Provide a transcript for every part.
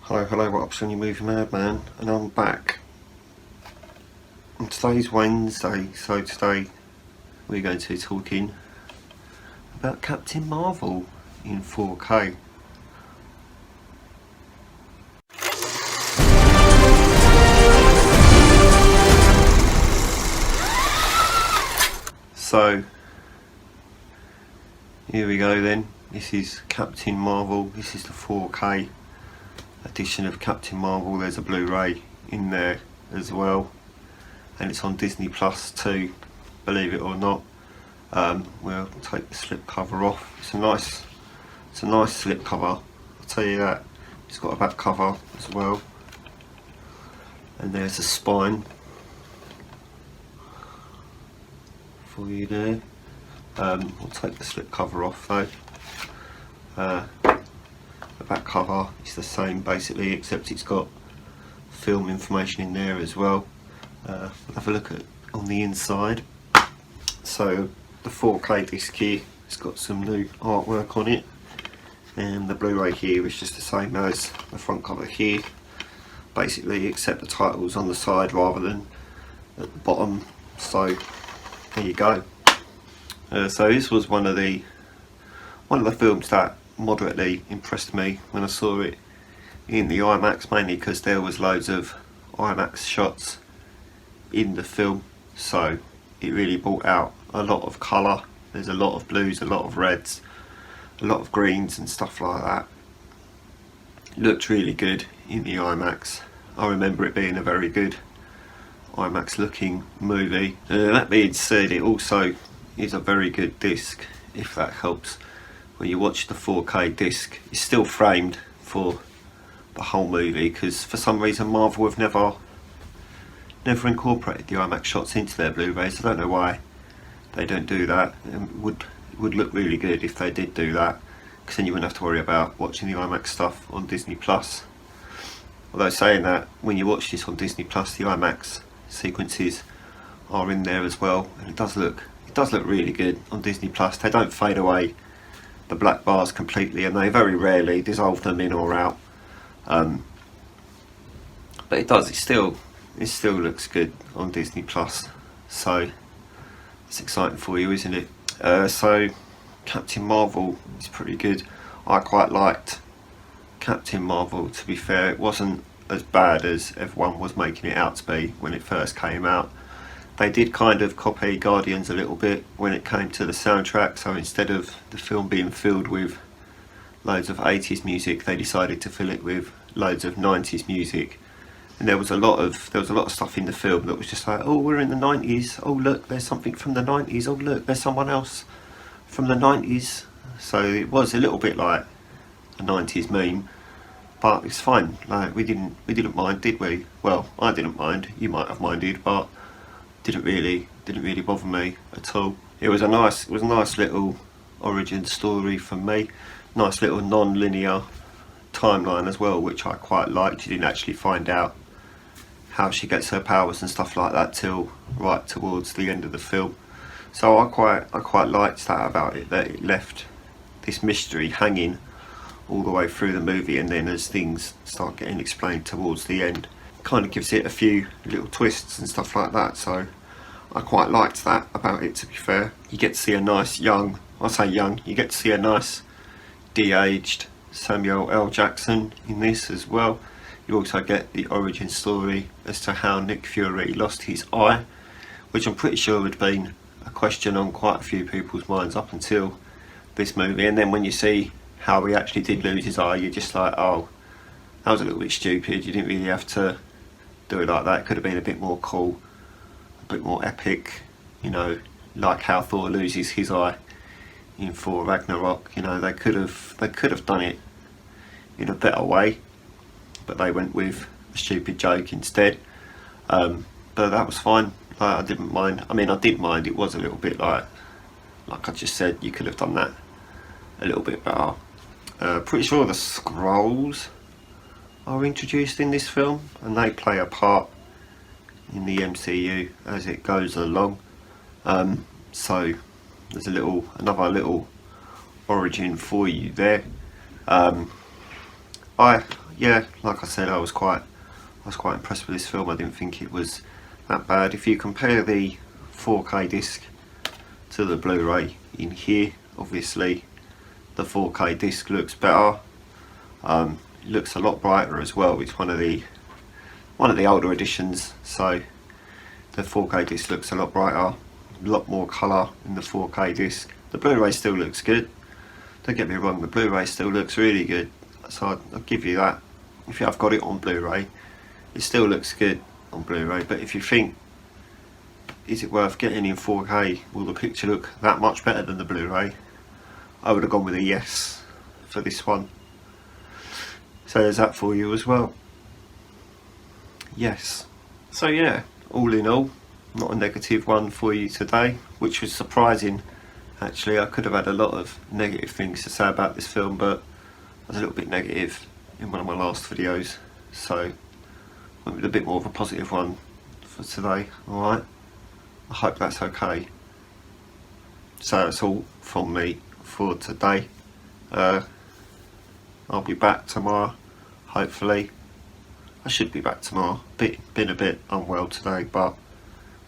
Hello, what up, Sonny Movie Madman, and I'm back. And today's Wednesday, so today we're going to be talking about Captain Marvel in 4K. So, here we go then. This is Captain Marvel. This is the 4K edition of Captain Marvel. There's a Blu-ray in there as well, and it's on Disney Plus too, believe it or not. We'll take the slip cover off. It's a nice slip cover, I'll tell you that. It's got a back cover as well, and there's a spine for you there. We'll take the slip cover off though. The back cover is the same basically, except it's got film information in there as well. We'll have a look at on the inside. So the 4K disc here, it's got some new artwork on it, and the Blu-ray here is just the same as the front cover here basically, except the title's on the side rather than at the bottom. So there you go. So this was one of the films that moderately impressed me when I saw it in the IMAX, mainly because there was loads of IMAX shots in the film, so it really brought out a lot of colour. There's a lot of blues, a lot of reds, a lot of greens and stuff like that. It looked really good in the IMAX. I remember it being a very good IMAX looking movie. That being said, it also is a very good disc, if that helps. When you watch the 4K disc, it's still framed for the whole movie, because for some reason Marvel have never incorporated the IMAX shots into their Blu-rays. I don't know why they don't do that. It would look really good if they did do that, because then you wouldn't have to worry about watching the IMAX stuff on Disney Plus. Although saying that, when you watch this on Disney Plus, the IMAX sequences are in there as well, and it does look really good on Disney Plus. They don't fade away the black bars completely, and they very rarely dissolve them in or out. But it still looks good on Disney Plus. So it's exciting for you, isn't it? So Captain Marvel is pretty good. I quite liked Captain Marvel, to be fair. It wasn't as bad as everyone was making it out to be when it first came out. They did kind of copy Guardians a little bit when it came to the soundtrack, so instead of the film being filled with loads of 80s music, they decided to fill it with loads of 90s music. And there was a lot of stuff in the film that was just like, oh, we're in the 90s, oh look, there's something from the 90s, oh look, there's someone else from the 90s. So it was a little bit like a 90s meme, but it's fine. Like we didn't mind, did we? Well, I didn't mind, you might have minded, but didn't really bother me at all. It was a nice little origin story for me. Nice little non-linear timeline as well, which I quite liked. You didn't actually find out how she gets her powers and stuff like that till right towards the end of the film. So I quite liked that about it, that it left this mystery hanging all the way through the movie, and then as things start getting explained towards the end, kind of gives it a few little twists and stuff like that. So I quite liked that about it, to be fair. You get to see a nice you get to see a nice de-aged Samuel L. Jackson in this as well. You also get the origin story as to how Nick Fury lost his eye, which I'm pretty sure had been a question on quite a few people's minds up until this movie. And then when you see how he actually did lose his eye, you're just like, oh, that was a little bit stupid. You didn't really have to do it like that. It could have been a bit more cool, a bit more epic, you know, like how Thor loses his eye in Thor Ragnarok. You know, they could have done it in a better way, but they went with a stupid joke instead. But that was fine. I didn't mind. I mean, I did mind. It was a little bit like I just said, you could have done that a little bit better. Pretty sure the Skrulls are introduced in this film, and they play a part in the MCU as it goes along. So there's another little origin for you there. I yeah, like I said, I was quite impressed with this film. I didn't think it was that bad. If you compare the 4K disc to the Blu-ray in here, obviously the 4K disc looks better. It looks a lot brighter as well. It's one of the older editions, so the 4K disc looks a lot brighter, a lot more colour in the 4K disc. The Blu-ray still looks good. Don't get me wrong, the Blu-ray still looks really good, so I'll give you that. If you have got it on Blu-ray, it still looks good on Blu-ray, but if you think, is it worth getting in 4K? Will the picture look that much better than the Blu-ray? I would have gone with a yes for this one. So there's that for you as well. Yes. So yeah, all in all, not a negative one for you today, which was surprising. Actually, I could have had a lot of negative things to say about this film, but I was a little bit negative in one of my last videos, so went with a bit more of a positive one for today. Alright, I hope that's okay. So that's all from me for today. I'll be back tomorrow, hopefully. I should be back tomorrow. Been a bit unwell today, but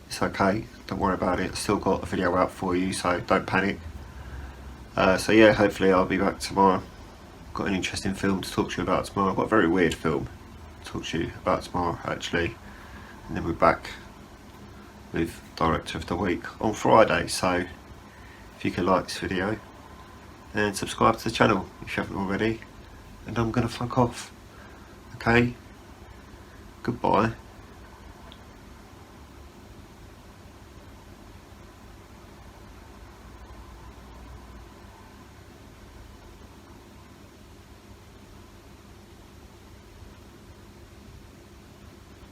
it's okay, don't worry about it. I've still got a video out for you, so don't panic. So yeah, hopefully I'll be back tomorrow. Got an interesting film to talk to you about tomorrow. I've got a very weird film to talk to you about tomorrow, actually. And then we're back with Director of the Week on Friday. So if you could like this video and subscribe to the channel if you haven't already. And I'm gonna fuck off. Okay? Goodbye.